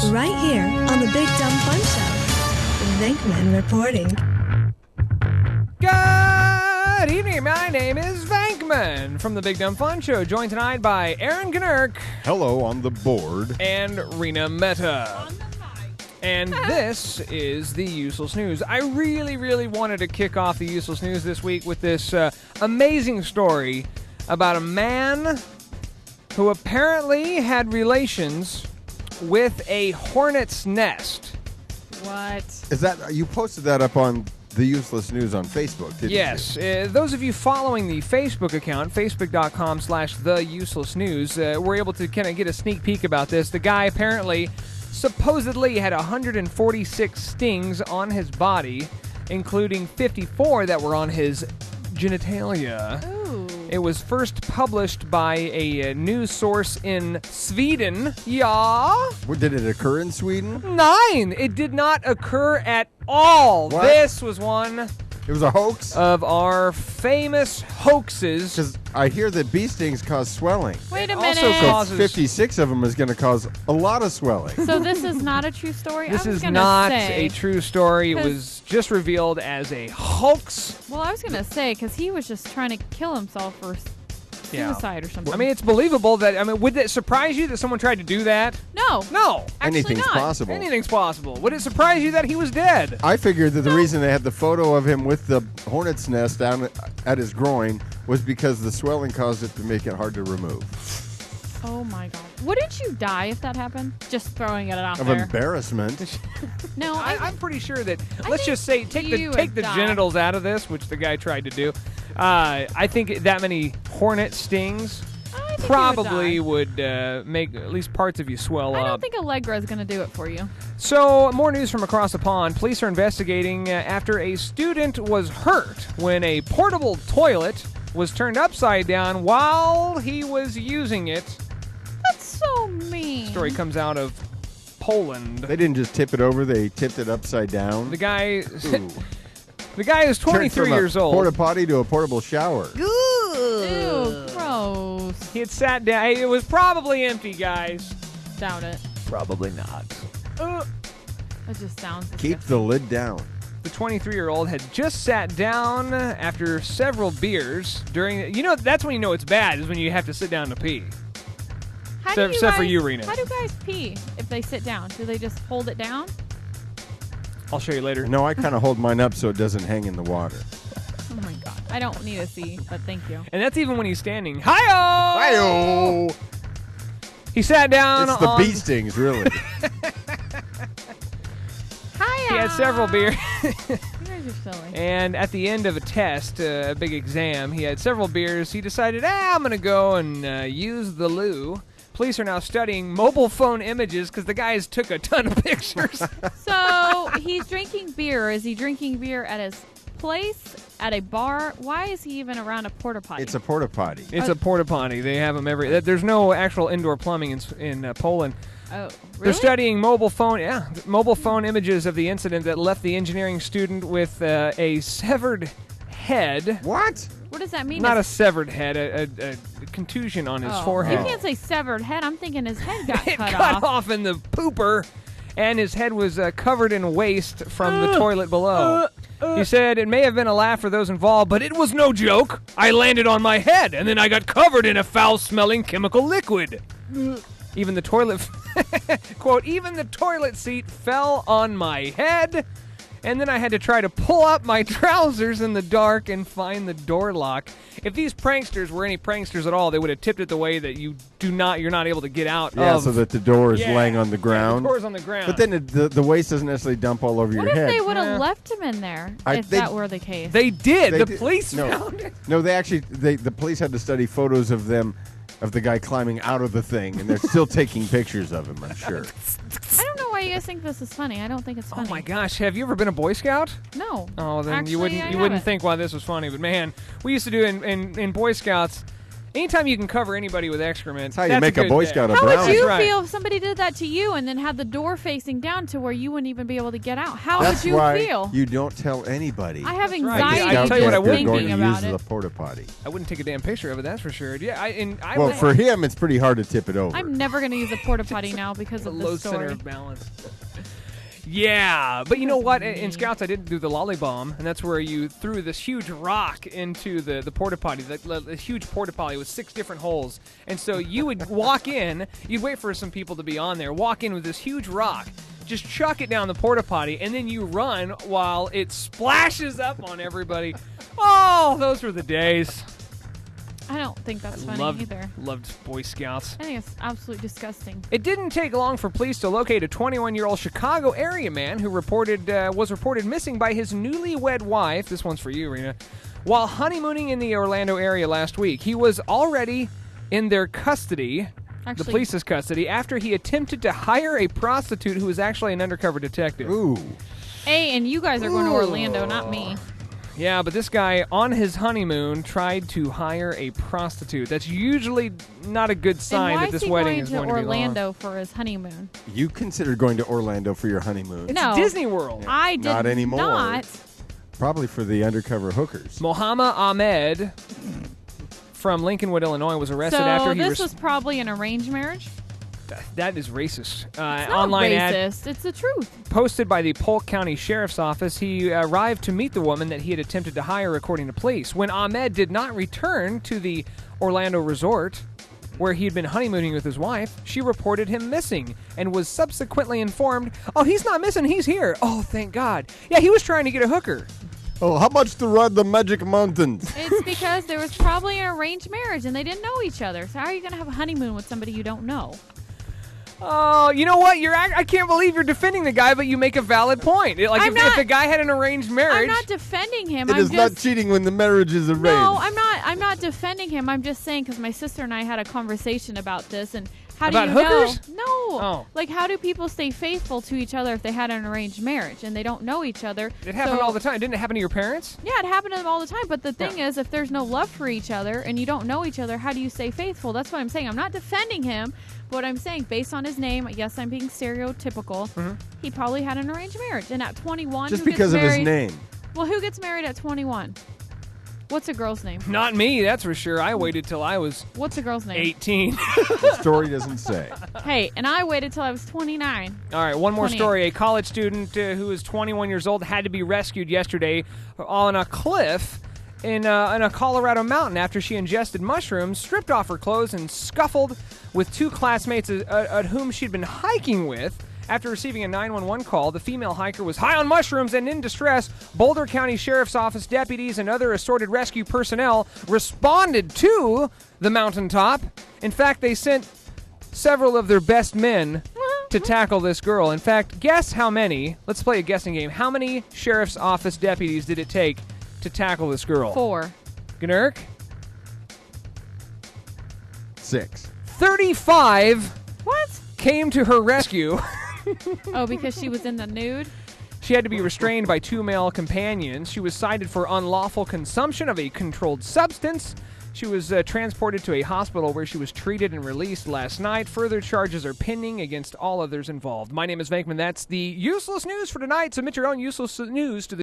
Right here on the Big Dumb Fun Show. Venkman reporting. Good evening. My name is Venkman from the Big Dumb Fun Show, joined tonight by Aaron Knurk. Hello on the board. And Rena Mehta. And this is the Useless News. I really wanted to kick off the Useless News this week with this amazing story about a man who apparently had relations with a hornet's nest. What? Is that you posted that up on the Useless News on Facebook, didn't Yes. you? Those of you following the Facebook account, facebook.com/theuselessnews, were able to kind of get a sneak peek about this. The guy apparently supposedly had 146 stings on his body, including 54 that were on his genitalia. Ooh. It was first published by a news source in Sweden. Yeah. Did it occur in Sweden? 9. It did not occur at all. What? This was one It was a hoax? of our famous hoaxes. Because I hear that bee stings cause swelling. Wait a also minute. So causes- 56 of them is going to cause a lot of swelling. So this is not a true story? This I was is gonna not say, a true story. It 'cause- was just revealed as a hoax. Well, I was going to say, because he was just trying to kill himself or Yeah. suicide or something. I mean, it's believable that, would it surprise you that someone tried to do that? no. No. Actually Anything's not. possible. Anything's possible. Would it surprise you that he was dead? I figured that the reason they had the photo of him with the hornet's nest down at his groin was because the swelling caused it to make it hard to remove. Oh, my God. Wouldn't you die if that happened? Just throwing it out Of there. embarrassment. No, I'm pretty sure that. I Let's think just say take you the would die. genitals out of this, which the guy tried to do. I think that many hornet stings I think probably you would would make at least parts of you swell die. I up. don't think Allegra is going to do it for you. So, more news from across the pond. Police are investigating after a student was hurt when a portable toilet was turned upside down while he was using it. That's so mean. Story comes out of Poland. They didn't just tip it over, they tipped it upside down. The guy, Ooh. the guy is Turned 23 from a years old. porta potty to a portable shower. Ew, gross. He had sat down. It was probably empty, guys. Doubt it. Probably not. That just sounds Keep disgusting. the lid down. The 23-year-old had just sat down after several beers during. You know, that's when you know it's bad, is when you have to sit down to pee. How do Except for guys- you, Rena. How do guys pee if they sit down? Do they just hold it down? I'll show you later. No, I kind of hold mine up so it doesn't hang in the water. Oh my God. I don't need to see, but thank you. And that's even when he's standing. Hi-oh! Hi-oh! He sat down It's the on. bee stings, really. Hi. He had several beers. You guys are silly. And at the end of a test, a big exam, he had several beers. He decided, I'm going to go and use the loo. Police are now studying mobile phone images because the guys took a ton of pictures. So he's drinking beer. Is he drinking beer at his place, at a bar? Why is he even around a porta potty? It's a porta potty. It's a porta potty. They have them every. There's no actual indoor plumbing in Poland. Oh, really? They're studying mobile phone images of the incident that left the engineering student with a severed head. What? What does that mean? Not a severed head, a contusion on his forehead. You can't say severed head. I'm thinking his head got It cut cut off. off in the pooper, and his head was covered in waste from the toilet below. He said, it may have been a laugh for those involved, but it was no joke. I landed on my head, and then I got covered in a foul-smelling chemical liquid. Even the toilet, quote, even the toilet seat fell on my head, and then I had to try to pull up my trousers in the dark and find the door lock. If these pranksters were any pranksters at all, they would have tipped it the way that you're not able to get out Yeah, of. so that the door is Yeah. laying on the Yeah, ground. the door's on the ground. But then the waste doesn't necessarily dump all over What your if head. they would have Yeah. left him in there if they- that were the case? They did. They The did- police no. found it. No, the police had to study photos of the guy climbing out of the thing, and they're still taking pictures of him, I'm sure. I don't know why you guys think this is funny. I don't think it's Oh funny. my gosh, have you ever been a Boy Scout? No. Oh, then Actually, you wouldn't I you wouldn't haven't. think why this was funny. But man, we used to do in Boy Scouts. Anytime you can cover anybody with excrement, That's how you make a good Boy day. Scout of How Brown. would you right. feel if somebody did that to you and then had the door facing down to where you wouldn't even be able to get out? How That's would you why feel? you don't tell anybody. I have right. anxiety I tell you what, I just wouldn't going thinking to about use it. the porta potty. I wouldn't take a damn picture of it, that's for sure. Yeah, I Well, would, for him, it's pretty hard to tip it over. I'm never going to use a porta potty now because a of low this center story. of balance. Yeah, but you know what? In Scouts, I did do the lolly bomb, and that's where you threw this huge rock into the porta potty. The huge porta potty with 6 different holes, and so you would walk in. You'd wait for some people to be on there. Walk in with this huge rock, just chuck it down the porta potty, and then you run while it splashes up on everybody. Oh, those were the days. I don't think that's funny either. Loved Boy Scouts. I think it's absolutely disgusting. It didn't take long for police to locate a 21-year-old Chicago area man who was reported missing by his newlywed wife. This one's for you, Rena. While honeymooning in the Orlando area last week, he was already in their custody, the police's custody, after he attempted to hire a prostitute who was actually an undercover detective. Ooh. Hey, and you guys are going to Orlando, not me. Yeah, but this guy, on his honeymoon, tried to hire a prostitute. That's usually not a good sign and why that this is he wedding going is to going to be long. Orlando for his honeymoon? You considered going to Orlando for your honeymoon. It's No. Disney World. I did Not anymore. not. Probably for the undercover hookers. Mohammed Ahmed from Lincolnwood, Illinois, was arrested So after he this was probably an arranged marriage? That is racist. It's not Online ad racist. It's the truth. posted by the Polk County Sheriff's Office. He arrived to meet the woman that he had attempted to hire, according to police. When Ahmed did not return to the Orlando resort, where he had been honeymooning with his wife, she reported him missing and was subsequently informed, "Oh, he's not missing. He's here." Oh, thank God. Yeah, he was trying to get a hooker. Oh, how much to ride the Magic Mountains? It's because there was probably an arranged marriage and they didn't know each other. So how are you going to have a honeymoon with somebody you don't know? Oh, you know what? I can't believe you're defending the guy, but you make a valid point. Like I'm if not- the guy had an arranged marriage, I'm not defending him. It I'm is just not cheating when the marriage is arranged. No, I'm not defending him. I'm just saying because my sister and I had a conversation about this and how About do you hookers? know? No. Oh. Like how do people stay faithful to each other if they had an arranged marriage and they don't know each other? it happened So- all the time. Didn't it happen to your parents? Yeah, it happened to them all the time. But the thing is, if there's no love for each other and you don't know each other, how do you stay faithful? That's what I'm saying. I'm not defending him. But what I'm saying, based on his name, yes, I'm being stereotypical. Mm-hmm. He probably had an arranged marriage. And at 21, Just who gets because of his married- name. Well, who gets married at 21? What's a girl's name? Not me, that's for sure. I waited till I was What's a girl's name? 18. The story doesn't say. Hey, and I waited till I was 29. All right, one more 28. story. A college student who is 21 years old had to be rescued yesterday on a cliff in a Colorado mountain after she ingested mushrooms, stripped off her clothes, and scuffled with 2 classmates at whom she'd been hiking with. After receiving a 911 call, the female hiker was high on mushrooms and in distress. Boulder County Sheriff's Office deputies and other assorted rescue personnel responded to the mountaintop. In fact, they sent several of their best men to tackle this girl. In fact, guess how many? Let's play a guessing game. How many Sheriff's Office deputies did it take to tackle this girl? 4. Gnurk? 6. 35 What? came to her rescue. Oh, because she was in the nude? She had to be restrained by 2 male companions. She was cited for unlawful consumption of a controlled substance. She was transported to a hospital where she was treated and released last night. Further charges are pending against all others involved. My name is Venkman. That's the useless news for tonight. Submit your own useless news to the